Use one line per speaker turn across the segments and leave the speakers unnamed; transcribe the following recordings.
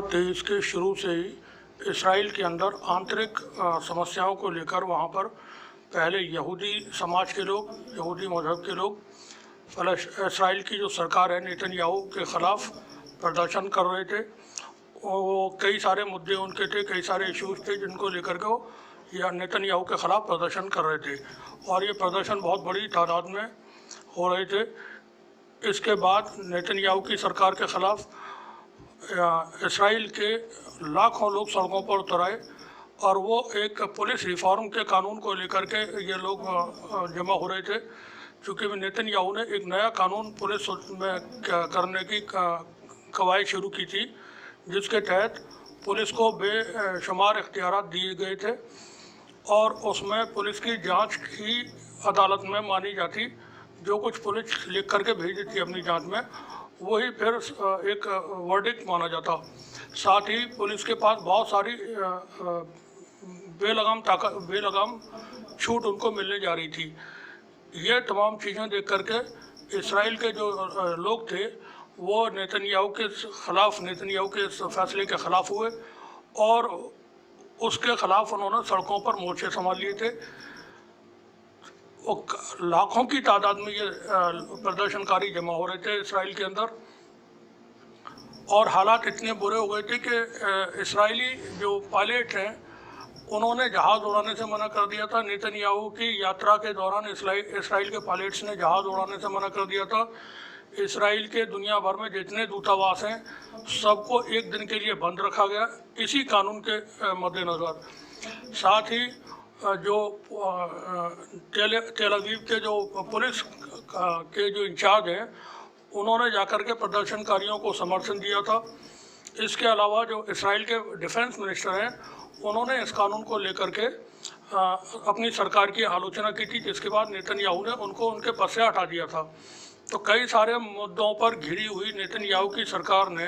2023 के शुरू से ही इसराइल के अंदर आंतरिक समस्याओं को लेकर वहाँ पर पहले यहूदी समाज के लोग, यहूदी मज़हब के लोग इसराइल की जो सरकार है नेतन्याहू के ख़िलाफ़ प्रदर्शन कर रहे थे। वो कई सारे मुद्दे उनके थे, कई सारे इश्यूज़ थे जिनको लेकर के वो या नेतन्याहू के ख़िलाफ़ प्रदर्शन कर रहे थे और ये प्रदर्शन बहुत बड़ी तादाद में हो रहे थे। इसके बाद नेतन्याहू की सरकार के ख़िलाफ़ इसराइल के लाखों लोग सड़कों पर उतर आए और वो एक पुलिस रिफॉर्म के कानून को लेकर के ये लोग जमा हो रहे थे, क्योंकि नेतन्याहू ने एक नया कानून पुलिस में करने की कवायद शुरू की थी, जिसके तहत पुलिस को बेशुमार इख्तियारात दिए गए थे और उसमें पुलिस की जांच ही अदालत में मानी जाती। जो कुछ पुलिस लिख करके भेज देती अपनी जांच में, वही फिर एक वर्डिक्ट माना जाता। साथ ही पुलिस के पास बहुत सारी बेलगाम छूट उनको मिलने जा रही थी। ये तमाम चीज़ें देख करके इसराइल के जो लोग थे वो नेतन्याहू के ख़िलाफ़, नेतन्याहू के इस फैसले के ख़िलाफ़ हुए और उसके ख़िलाफ़ उन्होंने सड़कों पर मोर्चे संभाल लिए थे। लाखों की तादाद में ये प्रदर्शनकारी जमा हो रहे थे इसराइल के अंदर और हालात इतने बुरे हो गए थे कि इसराइली जो पायलट हैं उन्होंने जहाज़ उड़ाने से मना कर दिया था। नेतन्याहू की यात्रा के दौरान इसराइल के पायलट्स ने जहाज़ उड़ाने से मना कर दिया था। इसराइल के दुनिया भर में जितने दूतावास हैं सबको एक दिन के लिए बंद रखा गया इसी कानून के मद्देनज़र। साथ ही जो तेल अवीव के जो पुलिस के जो इंचार्ज हैं उन्होंने जाकर के प्रदर्शनकारियों को समर्थन दिया था। इसके अलावा जो इसराइल के डिफेंस मिनिस्टर हैं उन्होंने इस कानून को लेकर के अपनी सरकार की आलोचना की थी, जिसके बाद नेतन्याहू ने उनको उनके पद से हटा दिया था। तो कई सारे मुद्दों पर घिरी हुई नेतन्याहू की सरकार ने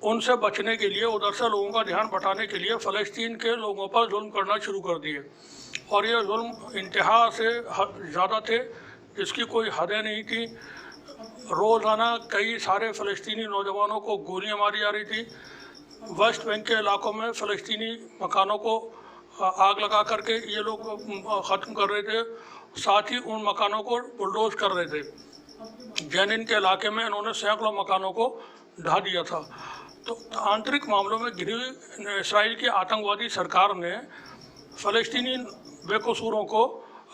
उनसे बचने के लिए, उधर से लोगों का ध्यान बटाने के लिए फ़लस्तीन के लोगों पर जुल्म करना शुरू कर दिए और ये जुल्म इंतहा से ज़्यादा थे, जिसकी कोई हदें नहीं थी। रोज़ाना कई सारे फ़लस्तीनी नौजवानों को गोलियां मारी जा रही थी। वेस्ट बैंक के इलाकों में फ़लस्तीनी मकानों को आग लगा करके ये लोग ख़त्म कर रहे थे, साथ ही उन मकानों को बुलडोज कर रहे थे। जेनिन के इलाके में इन्होंने सैकड़ों मकानों को ढा दिया था। तो आंतरिक मामलों में घिरी हुई इसराइल की आतंकवादी सरकार ने फ़लस्तीनी बेकसूरों को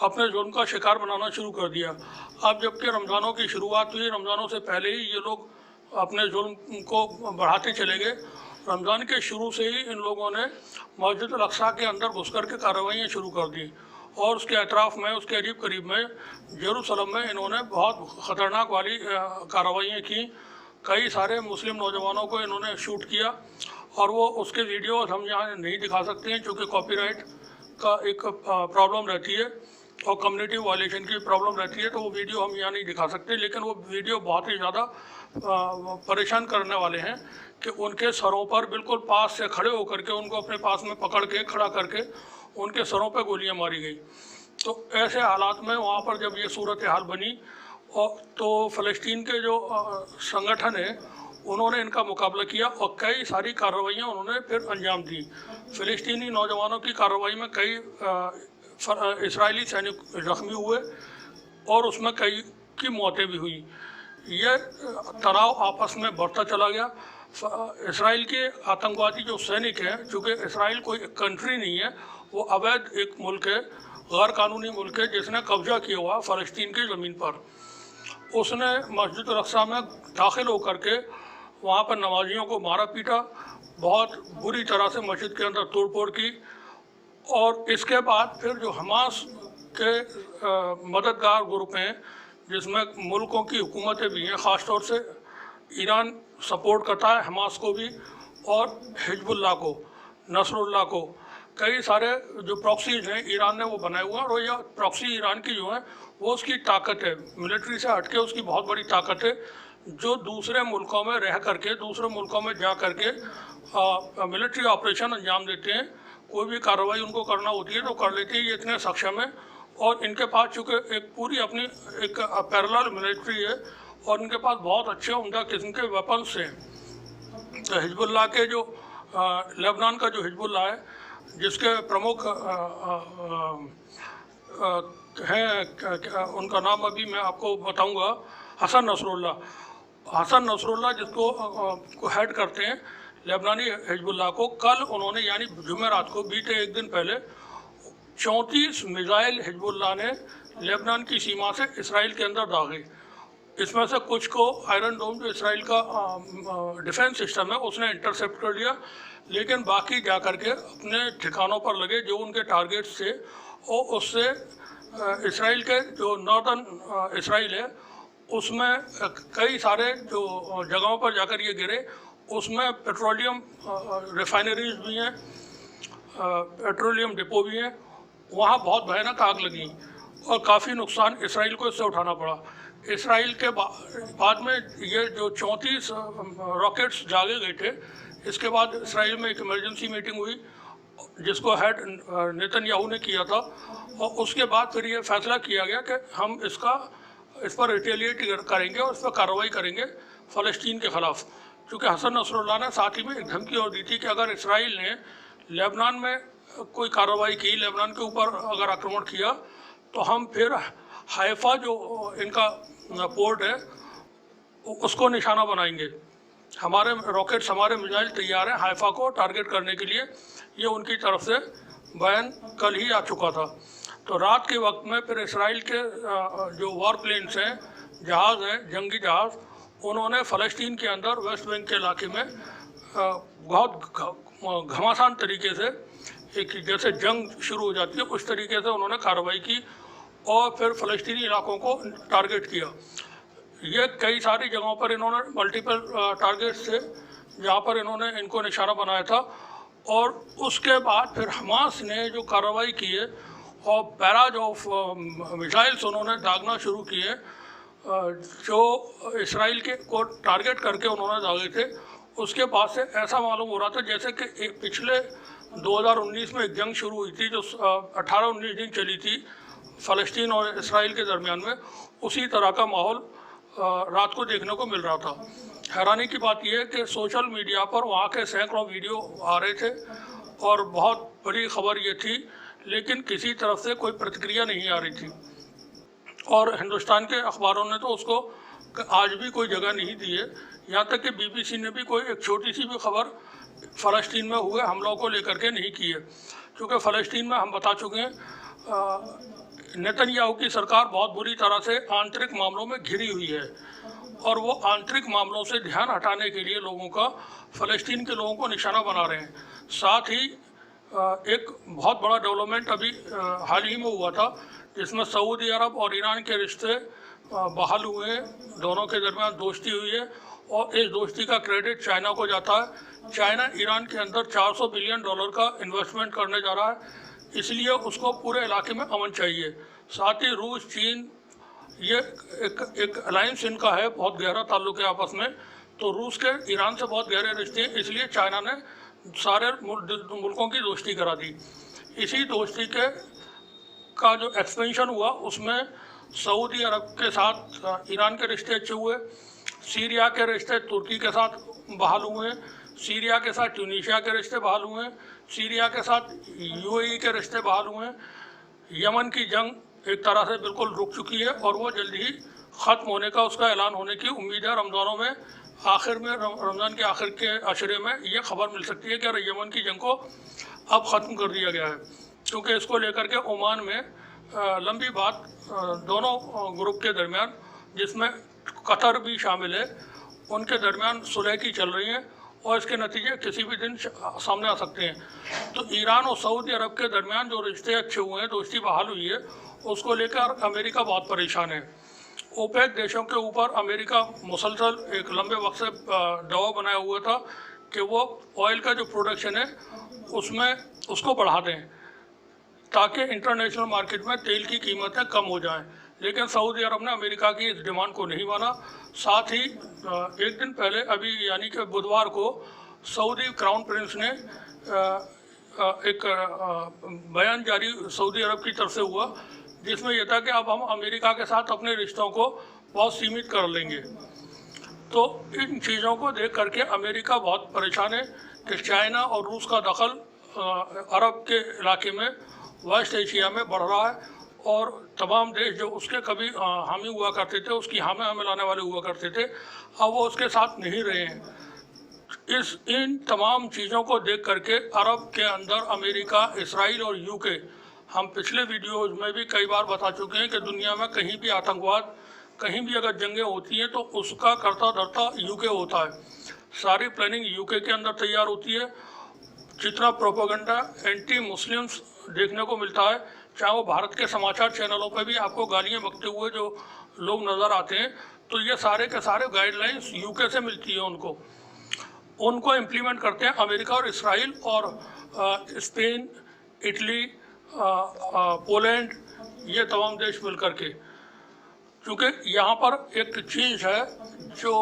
अपने जुल्म का शिकार बनाना शुरू कर दिया। अब जबकि रमज़ानों की शुरुआत हुई, रमज़ानों से पहले ही ये लोग अपने जुल्म को बढ़ाते चले गए। रमज़ान के शुरू से ही इन लोगों ने मस्जिद अल-अक़सा के अंदर घुस कर के कार्रवाइयाँ शुरू कर दी और उसके अतराफ़ में, उसके करीब करीब में जेरूसलम में इन्होंने बहुत ख़तरनाक वाली कार्रवाइयाँ की। कई सारे मुस्लिम नौजवानों को इन्होंने शूट किया और वो उसके वीडियो हम यहाँ नहीं दिखा सकते हैं क्योंकि कॉपीराइट का एक प्रॉब्लम रहती है और कम्युनिटी वायलेशन की प्रॉब्लम रहती है, तो वो वीडियो हम यहाँ नहीं दिखा सकते। लेकिन वो वीडियो बहुत ही ज़्यादा परेशान करने वाले हैं कि उनके सरों पर बिल्कुल पास से खड़े होकर के, उनको अपने पास में पकड़ के खड़ा करके उनके सरों पर गोलियाँ मारी गई। तो ऐसे हालात में वहाँ पर जब ये सूरत हाल बनी और तो फ़लस्तीन के जो संगठन है उन्होंने इनका मुकाबला किया और कई सारी कार्रवाइयाँ उन्होंने फिर अंजाम दी। फ़लस्तीनी नौजवानों की कार्रवाई में कई इसराइली सैनिक ज़ख्मी हुए और उसमें कई की मौतें भी हुई। यह तनाव आपस में बढ़ता चला गया। इसराइल के आतंकवादी जो सैनिक हैं, चूँकि इसराइल कोई कंट्री नहीं है, वो अवैध एक मुल्क है, गैर कानूनी मुल्क है जिसने कब्जा किया हुआ फ़लस्तीन की ज़मीन पर। उसने मस्जिद अल-अक़सा में दाखिल होकर के वहाँ पर नमाजियों को मारा पीटा, बहुत बुरी तरह से मस्जिद के अंदर तोड़ फोड़ की और इसके बाद फिर जो हमास के मददगार ग्रुप हैं जिसमें मुल्कों की हुकूमतें भी हैं, ख़ास तौर से ईरान सपोर्ट करता है हमास को भी और हिजबुल्लाह को, नसरुल्लाह को, कई सारे जो प्रॉक्सीज हैं ईरान ने वो बनाए हुए हैं और यह प्रॉक्सी ईरान की जो है वो उसकी ताकत है, मिलिट्री से हटके उसकी बहुत बड़ी ताकत है, जो दूसरे मुल्कों में रह करके, दूसरे मुल्कों में जा करके मिलिट्री ऑपरेशन अंजाम देते हैं। कोई भी कार्रवाई उनको करना होती है तो कर लेती है, ये इतने सक्षम है और इनके पास चूँकि एक पूरी अपनी एक पैरेलल मिलिट्री है और इनके पास बहुत अच्छे उम्दा किस्म के वेपन्स हैं। हिजबुल्लाह के जो लेबनान का जो हिजबुल्लाह है, जिसके प्रमुख हैं, उनका नाम अभी मैं आपको बताऊंगा, हसन नसरुल्लाह। हसन नसरुल्लाह जिसको हेड करते हैं लेबनानी हिजबुल्लाह को, कल उन्होंने यानी जुमेरात को, बीते एक दिन पहले 34 मिसाइल हिजबुल्लाह ने लेबनान की सीमा से इसराइल के अंदर दागे। इसमें से कुछ को आयरन डोम जो इसराइल का डिफेंस सिस्टम है उसने इंटरसेप्ट कर लिया, लेकिन बाकी जा कर के अपने ठिकानों पर लगे जो उनके टारगेट्स थे, और उससे इसराइल के जो नॉर्दर्न इसराइल है उसमें कई सारे जो जगहों पर जाकर ये गिरे, उसमें पेट्रोलियम रिफाइनरीज भी हैं, पेट्रोलियम डिपो भी हैं, वहाँ बहुत भयानक आग लगी और काफ़ी नुकसान इसराइल को इससे उठाना पड़ा। इसराइल के बाद में ये जो 34 रॉकेट्स जागे गए थे, इसके बाद इसराइल में एक इमरजेंसी मीटिंग हुई जिसको हेड नेतन्याहू ने किया था, और उसके बाद फिर ये फैसला किया गया कि हम इस पर रिटेलिएट करेंगे और इस पर कार्रवाई करेंगे फ़लस्तीन के ख़िलाफ़। क्योंकि हसन नसरुल्लाह ने साथ ही में एक धमकी और दी थी कि अगर इसराइल ने लेबनान में कोई कार्रवाई की, लेबनान के ऊपर अगर आक्रमण किया, तो हम फिर हाइफा जो इनका पोर्ट है उसको निशाना बनाएंगे। हमारे रॉकेट्स, हमारे मिसाइल तैयार हैं हाइफा को टारगेट करने के लिए। ये उनकी तरफ से बयान कल ही आ चुका था। तो रात के वक्त में फिर इसराइल के जो वॉर प्लेन्स हैं, जहाज़ हैं, जंगी जहाज़, उन्होंने फ़लस्तीन के अंदर वेस्ट बैंक के इलाके में बहुत घमासान तरीके से, एक जैसे जंग शुरू हो जाती है उस तरीके से उन्होंने कार्रवाई की और फिर फ़लस्तीनी इलाकों को टारगेट किया। ये कई सारी जगहों पर इन्होंने मल्टीपल टारगेट्स थे जहाँ पर इन्होंने इनको निशाना बनाया था। और उसके बाद फिर हमास ने जो कार्रवाई की है और बैराज ऑफ मिसाइल्स उन्होंने दागना शुरू किए, जो इसराइल के को टारगेट करके उन्होंने दागे थे। उसके बाद से ऐसा मालूम हो रहा था जैसे कि पिछले 2019 में एक जंग शुरू हुई थी जो 18-19 दिन चली थी फ़लस्तीन और इसराइल के दरमियान में, उसी तरह का माहौल रात को देखने को मिल रहा था। हैरानी की बात यह है कि सोशल मीडिया पर वहाँ के सैकड़ों वीडियो आ रहे थे और बहुत बड़ी खबर ये थी, लेकिन किसी तरफ से कोई प्रतिक्रिया नहीं आ रही थी। और हिंदुस्तान के अखबारों ने तो उसको आज भी कोई जगह नहीं दी है। यहाँ तक कि BBC ने भी कोई एक छोटी सी भी खबर फ़लस्तीन में हुए हमलों को लेकर के नहीं की है, क्योंकि फ़लस्तीन में हम बता चुके हैं नेतन्याहू की सरकार बहुत बुरी तरह से आंतरिक मामलों में घिरी हुई है, और वो आंतरिक मामलों से ध्यान हटाने के लिए लोगों का, फ़लस्तीन के लोगों को निशाना बना रहे हैं। साथ ही एक बहुत बड़ा डेवलपमेंट अभी हाल ही में हुआ था जिसमें सऊदी अरब और ईरान के रिश्ते बहाल हुए हैं, दोनों के दरमियान दोस्ती हुई है और इस दोस्ती का क्रेडिट चाइना को जाता है। चाइना ईरान के अंदर $400 बिलियन का इन्वेस्टमेंट करने जा रहा है, इसलिए उसको पूरे इलाके में अमन चाहिए। साथ ही रूस, चीन, ये एक अलायंस इनका है, बहुत गहरा ताल्लुक है आपस में। तो रूस के ईरान से बहुत गहरे रिश्ते हैं, इसलिए चाइना ने सारे मुल्कों की दोस्ती करा दी। इसी दोस्ती का जो एक्सपेंशन हुआ उसमें सऊदी अरब के साथ ईरान के रिश्ते अच्छे हुए, सीरिया के रिश्ते तुर्की के साथ बहाल हुए, सीरिया के साथ ट्यूनीशिया के रिश्ते बहाल हुए, सीरिया के साथ UAE के रिश्ते बहाल हुए। यमन की जंग एक तरह से बिल्कुल रुक चुकी है और वो जल्द ही ख़त्म होने का, उसका ऐलान होने की उम्मीद है। रमज़ानों में आखिर में, रमज़ान के आखिर के अशरे में ये खबर मिल सकती है कि यमन की जंग को अब ख़त्म कर दिया गया है, क्योंकि इसको लेकर के ओमान में लंबी बात दोनों ग्रुप के दरमियान, जिसमें कतर भी शामिल है, उनके दरमियान सुलह की चल रही हैं और इसके नतीजे किसी भी दिन सामने आ सकते हैं। तो ईरान और सऊदी अरब के दरमियान जो रिश्ते अच्छे हुए हैं, दोस्ती बहाल हुई है, उसको लेकर अमेरिका बहुत परेशान है। ओपेक देशों के ऊपर अमेरिका मुसलसल एक लंबे वक्त से दबाव बनाया हुआ था कि वो ऑयल का जो प्रोडक्शन है उसमें उसको बढ़ा दें ताकि इंटरनेशनल मार्केट में तेल की कीमतें कम हो जाएं। लेकिन सऊदी अरब ने अमेरिका की इस डिमांड को नहीं माना। साथ ही एक दिन पहले, अभी यानी कि बुधवार को, सऊदी क्राउन प्रिंस ने एक बयान जारी सऊदी अरब की तरफ से हुआ जिसमें यह था कि अब हम अमेरिका के साथ अपने रिश्तों को बहुत सीमित कर लेंगे। तो इन चीज़ों को देख करके अमेरिका बहुत परेशान है कि चाइना और रूस का दखल अरब के इलाके में, वेस्ट एशिया में बढ़ रहा है, और तमाम देश जो उसके कभी हामी हुआ करते थे, उसकी हामी हमें लाने वाले हुआ करते थे, अब वो उसके साथ नहीं रहे हैं। इन तमाम चीज़ों को देख करके अरब के अंदर अमेरिका, इसराइल और यूके, हम पिछले वीडियोज़ में भी कई बार बता चुके हैं कि दुनिया में कहीं भी आतंकवाद, कहीं भी अगर जंगें होती हैं तो उसका करता धरता यूके होता है। सारी प्लानिंग यूके के अंदर तैयार होती है। जितना प्रोपेगेंडा एंटी मुस्लिम्स देखने को मिलता है, चाहे वो भारत के समाचार चैनलों पर भी आपको गालियाँ बकते हुए जो लोग नज़र आते हैं, तो ये सारे के सारे गाइडलाइंस यूके से मिलती है उनको इम्प्लीमेंट करते हैं अमेरिका और इसराइल और स्पेन, इटली, पोलैंड, ये तमाम देश मिल करके। क्योंकि यहाँ पर एक चीज़ है जो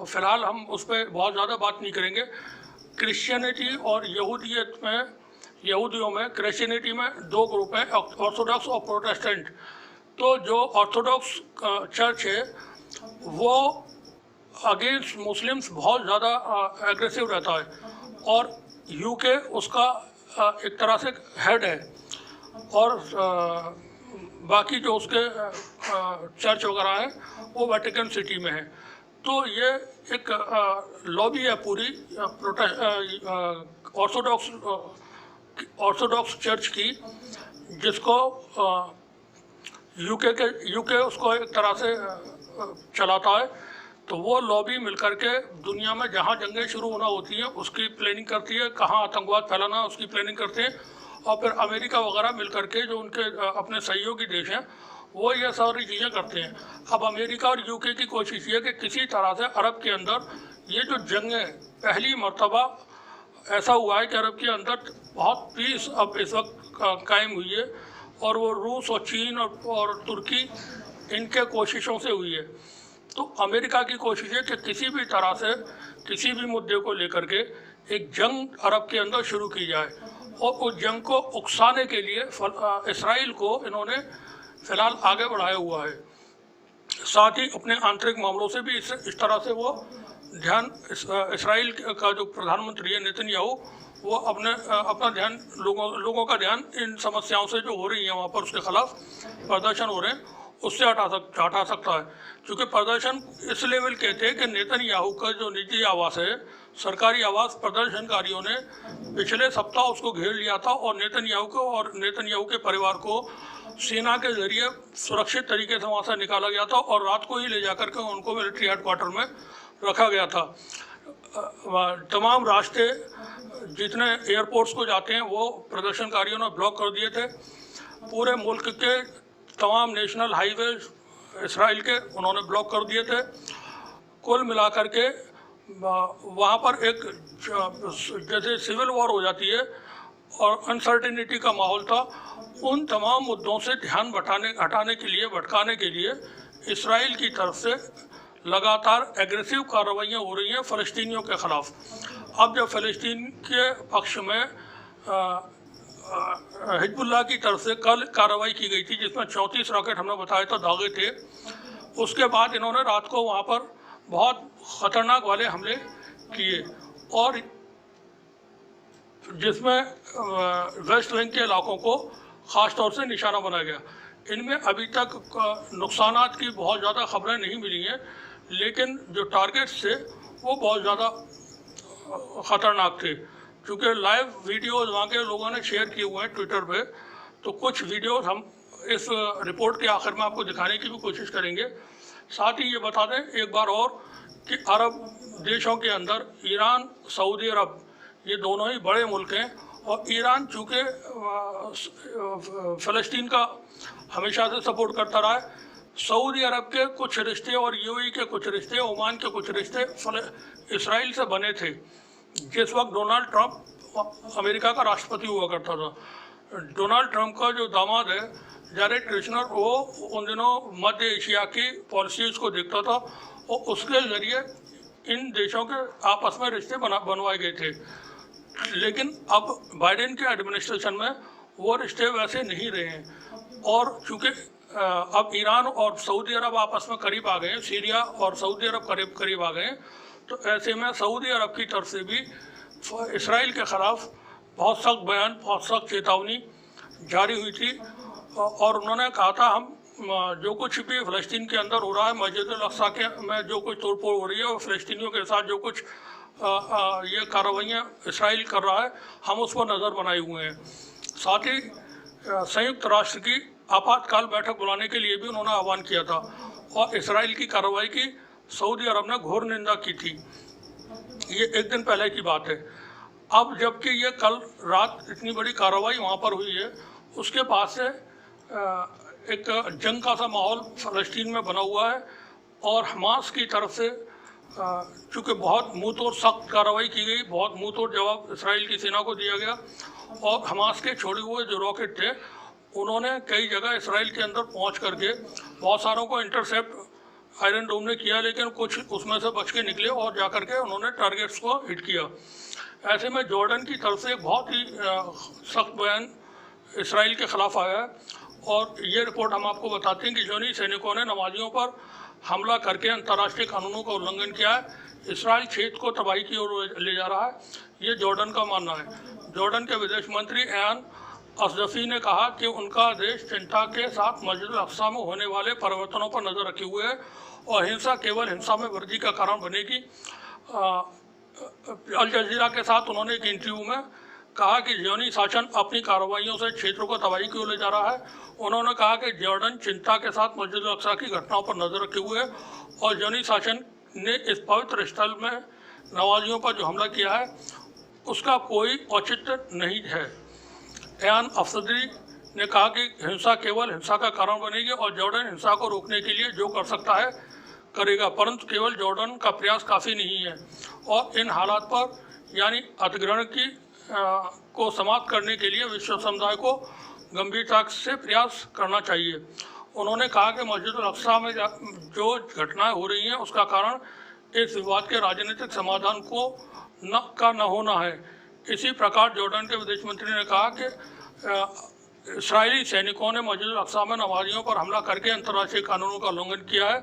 फ़िलहाल हम उस पर बहुत ज़्यादा बात नहीं करेंगे। क्रिश्चियनिटी और यहूदियों में क्रिश्चियनिटी में दो ग्रुप हैं, ऑर्थोडॉक्स और प्रोटेस्टेंट। तो जो ऑर्थोडॉक्स चर्च है वो अगेंस्ट मुस्लिम्स बहुत ज़्यादा एग्रेसिव रहता है, और यूके उसका एक तरह से हेड है, और बाकी जो उसके चर्च वगैरह हैं वो वेटिकन सिटी में है। तो ये एक लॉबी है पूरी ऑर्थोडॉक्स चर्च की, जिसको यूके उसको एक तरह से चलाता है। तो वो लॉबी मिलकर के दुनिया में जहाँ जंगें शुरू होना होती हैं उसकी प्लानिंग करती है, कहाँ आतंकवाद फैलाना उसकी प्लानिंग करते हैं, और फिर अमेरिका वगैरह मिलकर के जो उनके अपने सहयोगी देश हैं वो ये सारी चीज़ें करते हैं। अब अमेरिका और यूके की कोशिश ये कि किसी तरह से अरब के अंदर ये जो जंगें, पहली मर्तबा ऐसा हुआ है कि अरब के अंदर बहुत पीस अब इस वक्त कायम हुई है, और वो रूस और चीन और तुर्की, इनके कोशिशों से हुई है। तो अमेरिका की कोशिश है कि किसी भी तरह से किसी भी मुद्दे को लेकर के एक जंग अरब के अंदर शुरू की जाए, और उस जंग को उकसाने के लिए इसराइल को इन्होंने फ़िलहाल आगे बढ़ाया हुआ है। साथ ही अपने आंतरिक मामलों से भी इस तरह से वो ध्यान, इसराइल का जो प्रधानमंत्री है नेतन्याहू, वो अपना ध्यान लोगों का ध्यान इन समस्याओं से जो हो रही हैं वहाँ पर उसके खिलाफ प्रदर्शन हो रहे हैं उससे हटा सकता है। क्योंकि प्रदर्शन इस लेवल के थे कि नेतन्याहू का जो निजी आवास है, सरकारी आवास, प्रदर्शनकारियों ने पिछले सप्ताह उसको घेर लिया था, और नेतन्याहू के परिवार को सेना के जरिए सुरक्षित तरीके से वहाँ से निकाला गया था, और रात को ही ले जाकर के उनको मिलिट्री हेडक्वार्टर में रखा गया था। तमाम रास्ते जितने एयरपोर्ट्स को जाते हैं वो प्रदर्शनकारियों ने ब्लॉक कर दिए थे। पूरे मुल्क के तमाम नेशनल हाईवे इसराइल के उन्होंने ब्लॉक कर दिए थे। कुल मिलाकर के वहाँ पर एक जैसे सिविल वॉर हो जाती है और अनसर्टेनिटी का माहौल था। उन तमाम मुद्दों से ध्यान भटकाने के लिए इसराइल की तरफ से लगातार एग्रेसिव कार्रवाइयाँ हो रही हैं फ़लस्तीनियों के ख़िलाफ़। अब जब फ़लस्तीन के पक्ष में हिजबुल्लाह की तरफ से कल कार्रवाई की गई थी, जिसमें 34 रॉकेट हमने बताया था दागे थे, उसके बाद इन्होंने रात को वहाँ पर बहुत ख़तरनाक वाले हमले किए, और जिसमें वेस्ट बैंक के इलाकों को ख़ास तौर से निशाना बनाया गया। इनमें अभी तक नुकसानात की बहुत ज़्यादा खबरें नहीं मिली हैं, लेकिन जो टारगेट्स थे वो बहुत ज़्यादा ख़तरनाक थे। क्योंकि लाइव वीडियोज़ वहाँ के लोगों ने शेयर किए हुए हैं ट्विटर पे, तो कुछ वीडियोज़ हम इस रिपोर्ट के आखिर में आपको दिखाने की भी कोशिश करेंगे। साथ ही ये बता दें एक बार और कि अरब देशों के अंदर ईरान, सऊदी अरब, ये दोनों ही बड़े मुल्क हैं, और ईरान चूँकि फ़लस्तीन का हमेशा से सपोर्ट करता रहा है, सऊदी अरब के कुछ रिश्ते और यूएई के कुछ रिश्ते, ओमान के कुछ रिश्ते इसराइल से बने थे जिस वक्त डोनाल्ड ट्रंप अमेरिका का राष्ट्रपति हुआ करता था। डोनाल्ड ट्रंप का जो दामाद है जैरेड कुशनर, वो उन दिनों मध्य एशिया की पॉलिसीज़ को देखता था, और उसके ज़रिए इन देशों के आपस में रिश्ते बनवाए गए थे। लेकिन अब बाइडेन के एडमिनिस्ट्रेशन में वो रिश्ते वैसे नहीं रहे हैं, और चूँकि अब ईरान और सऊदी अरब आपस में करीब आ गए हैं, सीरिया और सऊदी अरब करीब आ गए हैं। तो ऐसे में सऊदी अरब की तरफ से भी इसराइल के ख़िलाफ़ बहुत सख्त बयान, बहुत सख्त चेतावनी जारी हुई थी और उन्होंने कहा था हम जो कुछ भी फ़लस्तीन के अंदर हो रहा है, मस्जिद अल-अक़सा के में जो कुछ तोड़फोड़ हो रही है और फ़लस्तीनियों के साथ जो कुछ ये कार्रवाइयाँ इसराइल कर रहा है, हम उस पर नज़र बनाए हुए हैं। साथ ही संयुक्त राष्ट्र की आपातकाल बैठक बुलाने के लिए भी उन्होंने आह्वान किया था और इसराइल की कार्रवाई की सऊदी अरब ने घोर निंदा की थी। ये एक दिन पहले की बात है। अब जबकि ये कल रात इतनी बड़ी कार्रवाई वहाँ पर हुई है, उसके बाद से एक जंग का सा माहौल फ़लस्तीन में बना हुआ है और हमास की तरफ से चूँकि बहुत मुँह तोड़ सख्त कार्रवाई की गई, बहुत मुँह तोड़ जवाब इसराइल की सेना को दिया गया और हमास के छोड़े हुए जो रॉकेट थे उन्होंने कई जगह इसराइल के अंदर पहुंच करके बहुत सारों को इंटरसेप्ट आयरन डोम ने किया, लेकिन कुछ उसमें से बच के निकले और जाकर के उन्होंने टारगेट्स को हिट किया। ऐसे में जॉर्डन की तरफ से बहुत ही सख्त बयान इसराइल के ख़िलाफ़ आया है और ये रिपोर्ट हम आपको बताते हैं कि जोनी सैनिकों ने नमाजियों पर हमला करके अंतर्राष्ट्रीय कानूनों का उल्लंघन किया है। इसराइल क्षेत्र को तबाही की ओर ले जा रहा है, ये जॉर्डन का मानना है। जॉर्डन के विदेश मंत्री एयान असदफी ने कहा कि उनका देश चिंता के साथ मस्जिद अल-अक़सा में होने वाले परिवर्तनों पर नज़र रखे हुए है और हिंसा केवल हिंसा में वृद्धि का कारण बनेगी। अल जज़ीरा के साथ उन्होंने एक इंटरव्यू में कहा कि ज़ियोनी शासन अपनी कार्रवाइयों से क्षेत्र को तबाही की ओर ले जा रहा है। उन्होंने कहा कि जॉर्डन चिंता के साथ मस्जिद अल-अक़सा की घटनाओं पर नज़र रखे हुए है और ज़ियोनी शासन ने इस पवित्र स्थल में नमाजियों पर जो हमला किया है उसका कोई औचित्य नहीं है। एयान अफसदी ने कहा कि हिंसा केवल हिंसा का कारण बनेगी और जॉर्डन हिंसा को रोकने के लिए जो कर सकता है करेगा, परंतु केवल जॉर्डन का प्रयास काफ़ी नहीं है और इन हालात पर यानी अधिग्रहण की को समाप्त करने के लिए विश्व समुदाय को गंभीरता से प्रयास करना चाहिए। उन्होंने कहा कि मस्जिद अल-अक़सा में जो घटनाएं हो रही हैं उसका कारण इस विवाद के राजनीतिक समाधान को न होना है। इसी प्रकार जॉर्डन के विदेश मंत्री ने कहा कि इसराइली सैनिकों ने मस्जिद अल-अक़सा में नमाजियों पर हमला करके अंतर्राष्ट्रीय कानूनों का उल्लंघन किया है।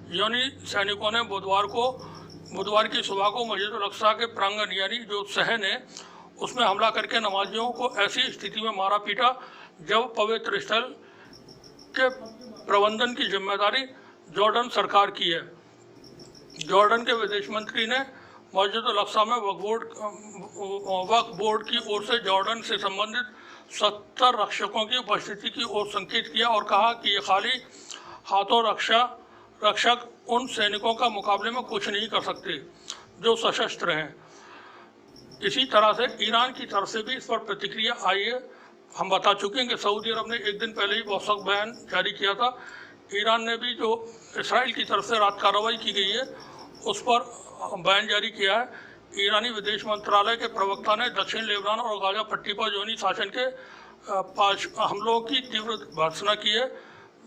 यूनानी सैनिकों ने बुधवार की सुबह को मस्जिद अल-अक़सा के प्रांगण यानी जो सहन है उसमें हमला करके नमाजियों को ऐसी स्थिति में मारा पीटा जब पवित्र स्थल के प्रबंधन की जिम्मेदारी जॉर्डन सरकार की है। जॉर्डन के विदेश मंत्री ने मस्जिद अल-अक़सा में वक्फ बोर्ड की ओर से जॉर्डन से संबंधित 70 रक्षकों की उपस्थिति की ओर संकेत किया और कहा कि ये खाली हाथों रक्षक उन सैनिकों का मुकाबले में कुछ नहीं कर सकते जो सशस्त्र हैं। इसी तरह से ईरान की तरफ से भी इस पर प्रतिक्रिया आई है। हम बता चुके हैं कि सऊदी अरब ने एक दिन पहले ही बहुत सख्त बयान जारी किया था। ईरान ने भी जो इसराइल की तरफ से रात कार्रवाई की गई है उस पर बयान जारी किया है। ईरानी विदेश मंत्रालय के प्रवक्ता ने दक्षिण लेबनान और गाजा पट्टी पर ज़ियोनी शासन के हमलों की तीव्र भर्त्सना की है।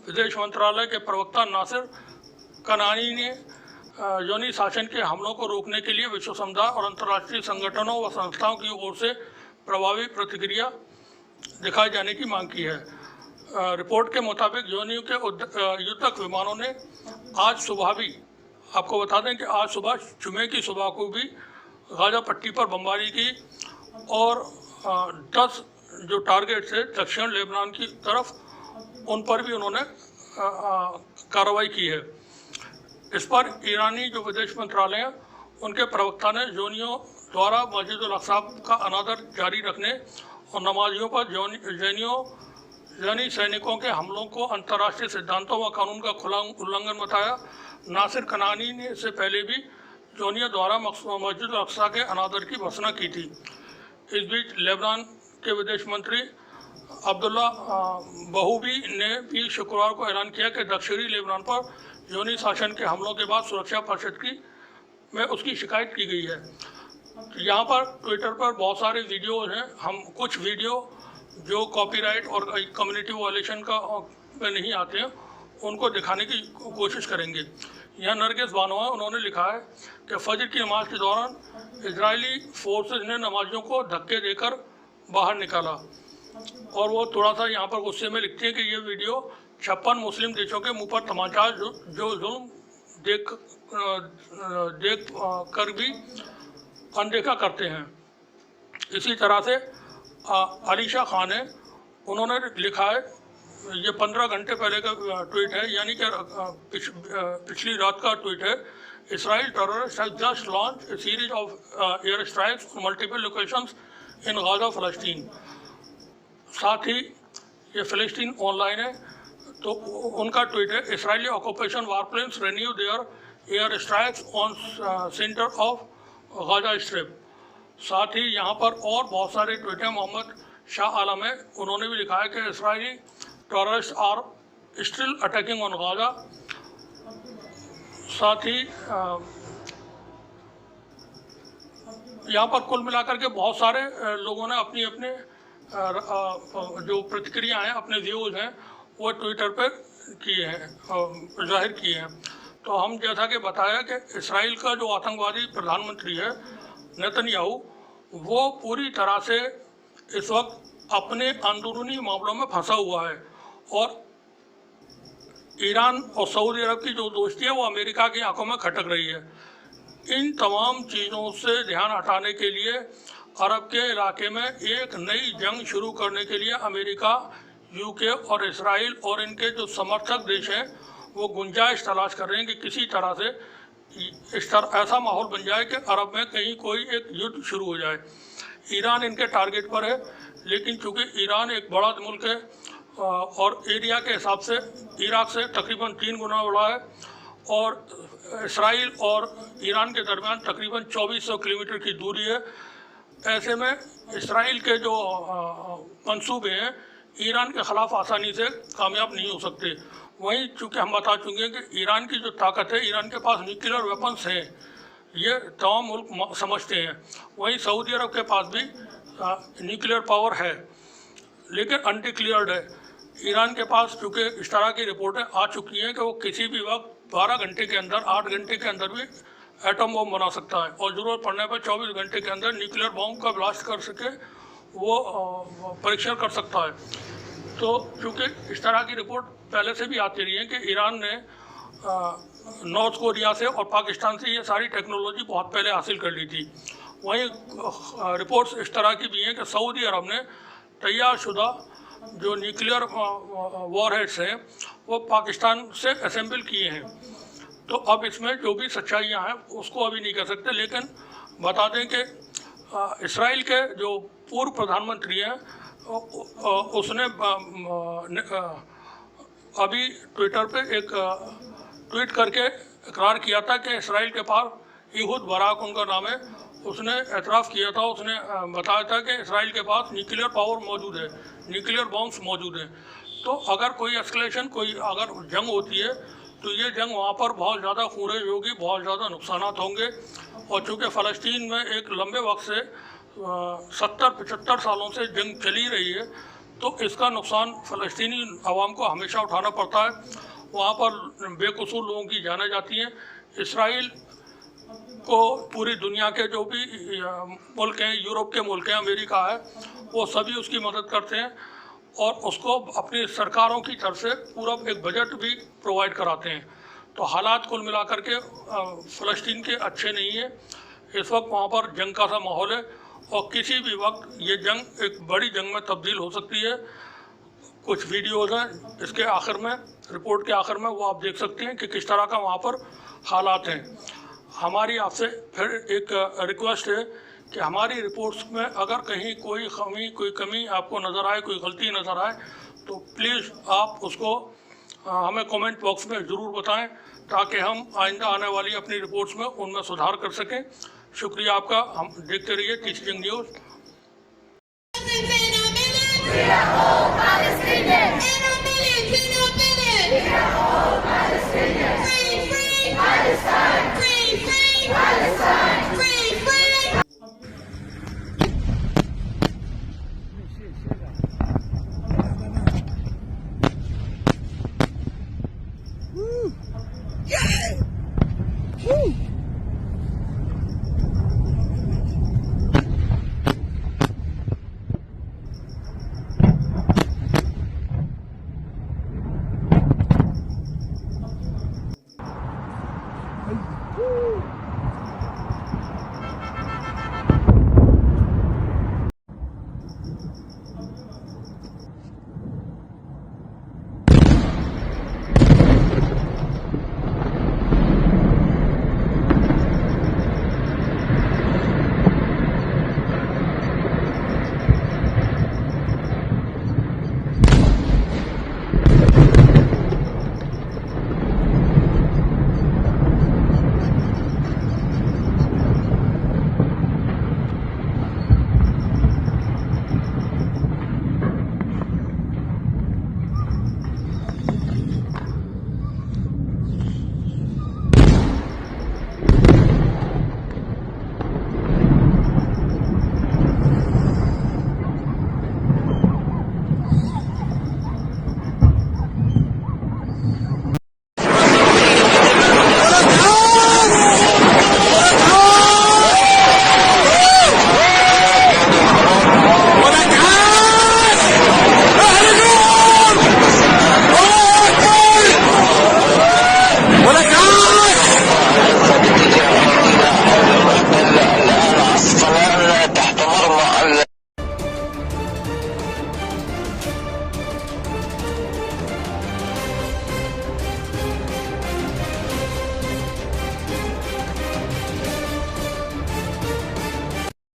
विदेश मंत्रालय के प्रवक्ता नासिर कनानी ने ज़ियोनी शासन के हमलों को रोकने के लिए विश्व समुदाय और अंतर्राष्ट्रीय संगठनों व संस्थाओं की ओर से प्रभावी प्रतिक्रिया दिखाए जाने की मांग की है। रिपोर्ट के मुताबिक ज़ियोनियों के युद्धक विमानों ने आज सुबह भी, आपको बता दें कि आज सुबह जुमे की सुबह को भी गाजा पट्टी पर बमबारी की और 10 जो टारगेट थे दक्षिण लेबनान की तरफ उन पर भी उन्होंने कार्रवाई की है। इस पर ईरानी जो विदेश मंत्रालय है उनके प्रवक्ता ने ज़ियोनियों द्वारा मस्जिद अल-अक़सा का अनादर जारी रखने और नमाजियों पर ज़ियोनी सैनिकों के हमलों को अंतर्राष्ट्रीय सिद्धांतों व कानून का खुला उल्लंघन बताया। नासिर कनानी ने इससे पहले भी ज़ियोनियों द्वारा मस्जिद अल-अक़सा के अनादर की भर्त्सना की थी। इस बीच लेबनान के विदेश मंत्री अब्दुल्ला बहूबी ने भी शुक्रवार को ऐलान किया कि दक्षिणी लेबनान पर ज़ियोनी शासन के हमलों के बाद सुरक्षा परिषद में उसकी शिकायत की गई है। यहाँ पर ट्विटर पर बहुत सारे वीडियो हैं। हम कुछ वीडियो जो कॉपीराइट और कम्युनिटी वायलेशन का में नहीं आते हैं उनको दिखाने की कोशिश करेंगे। यहाँ नरगिस बानोआ उन्होंने लिखा है कि फजर की नमाज के दौरान इजरायली फोर्सेज ने नमाजियों को धक्के देकर बाहर निकाला और वो थोड़ा सा यहाँ पर गुस्से में लिखते हैं कि ये वीडियो 56 मुस्लिम देशों के मुंह पर तमाचा जो जुल्म देख कर भी अनदेखा करते हैं। इसी तरह से अलीशा खान है, उन्होंने लिखा है, ये 15 घंटे पहले का ट्वीट है, यानी कि पिछली रात का ट्वीट है। Israel terrorists have just launched a series of air strikes on multiple locations in Gaza, Palestine। साथ ही ये फ़लस्तीन ऑनलाइन है, तो उनका ट्वीट है, Israeli occupation warplanes renew their air strikes on centre of Gaza strip. साथ ही यहाँ पर और बहुत सारे ट्वीट हैं। मोहम्मद शाह आलम है, उन्होंने भी लिखा है कि Israeli terrorist are still attacking on Gaza. साथ ही यहाँ पर कुल मिलाकर के बहुत सारे लोगों ने अपनी अपने जो प्रतिक्रिया हैं, अपने व्यूज़ हैं, वो ट्विटर पर किए हैं, जाहिर किए हैं। तो हम जैसा कि बताया कि इसराइल का जो आतंकवादी प्रधानमंत्री है नेतन्याहू, वो पूरी तरह से इस वक्त अपने अंदरूनी मामलों में फंसा हुआ है और ईरान और सऊदी अरब की जो दोस्ती है वो अमेरिका की आंखों में खटक रही है। इन तमाम चीज़ों से ध्यान हटाने के लिए अरब के इलाके में एक नई जंग शुरू करने के लिए अमेरिका, यूके और इसराइल और इनके जो समर्थक देश हैं वो गुंजाइश तलाश कर रहे हैं कि किसी तरह से ऐसा माहौल बन जाए कि अरब में कहीं कोई एक युद्ध शुरू हो जाए। ईरान इनके टारगेट पर है, लेकिन चूँकि ईरान एक बड़ा मुल्क है और एरिया के हिसाब से इराक से तकरीबन 3 गुना बड़ा है और इसराइल और ईरान के दरमियान तकरीबन 2400 किलोमीटर की दूरी है। ऐसे में इसराइल के जो मंसूबे हैं ईरान के ख़िलाफ़ आसानी से कामयाब नहीं हो सकते। वहीं चूँकि हम बता चुके हैं कि ईरान की जो ताकत है, ईरान के पास न्यूक्लियर वेपन्स हैं, ये तमाम मुल्क समझते हैं। वहीं सऊदी अरब के पास भी न्यूक्लियर पावर है, लेकिन अनडिक्लेयर्ड है। ईरान के पास चूँकि इस तरह की रिपोर्टें आ चुकी हैं कि वो किसी भी वक्त 12 घंटे के अंदर, 8 घंटे के अंदर भी एटम बम बना सकता है और ज़रूरत पड़ने पर 24 घंटे के अंदर न्यूक्लियर बम का ब्लास्ट कर सके वो परीक्षण कर सकता है। तो चूँकि इस तरह की रिपोर्ट पहले से भी आती रही है कि ईरान ने नॉर्थ कोरिया से और पाकिस्तान से ये सारी टेक्नोलॉजी बहुत पहले हासिल कर ली थी। वहीं रिपोर्ट्स इस तरह की भी हैं कि सऊदी अरब ने तैयारशुदा जो न्यूक्लियर वॉरहेड्स हैं वो पाकिस्तान से असेंबल किए हैं। तो अब इसमें जो भी सच्चाइयाँ हैं उसको अभी नहीं कह सकते, लेकिन बता दें कि इसराइल के जो पूर्व प्रधानमंत्री हैं उसने अभी ट्विटर पे एक ट्वीट करके इकरार किया था कि इसराइल के पास यहूद बराक उनका नाम है, उसने एतराफ़ किया था, उसने बताया था कि इसराइल के पास न्यूक्लियर पावर मौजूद है, न्यूक्लियर बॉम्ब्स मौजूद हैं। तो अगर कोई एस्केलेशन, कोई अगर जंग होती है तो ये जंग वहाँ पर बहुत ज़्यादा खूनरेज़ होगी, बहुत ज़्यादा नुकसानात होंगे। और चूँकि फ़लस्तीन में एक लंबे वक्त से 70-75 सालों से जंग चली रही है, तो इसका नुकसान फ़लस्तीनी अवाम को हमेशा उठाना पड़ता है। वहाँ पर बेकसूर लोगों की जानें जाती हैं। इसराइल को पूरी दुनिया के जो भी मुल्क हैं, यूरोप के मुल्क हैं, अमेरिका है, वो सभी उसकी मदद करते हैं और उसको अपनी सरकारों की तरफ से पूरा एक बजट भी प्रोवाइड कराते हैं। तो हालात कुल मिलाकर के फ़लस्तीन के अच्छे नहीं है। इस वक्त वहाँ पर जंग का सा माहौल है और किसी भी वक्त ये जंग एक बड़ी जंग में तब्दील हो सकती है। कुछ वीडियोज़ हैं इसके आखिर में, रिपोर्ट के आखिर में, वो आप देख सकते हैं कि किस तरह का वहाँ पर हालात हैं। हमारी आपसे फिर एक रिक्वेस्ट है कि हमारी रिपोर्ट्स में अगर कहीं कोई कमी आपको नज़र आए, कोई गलती नज़र आए, तो प्लीज़ आप उसको हमें कमेंट बॉक्स में ज़रूर बताएं ताकि हम आइंदा आने वाली अपनी रिपोर्ट्स में उनमें सुधार कर सकें। शुक्रिया आपका। हम देखते रहिए टीचिंग न्यूज़।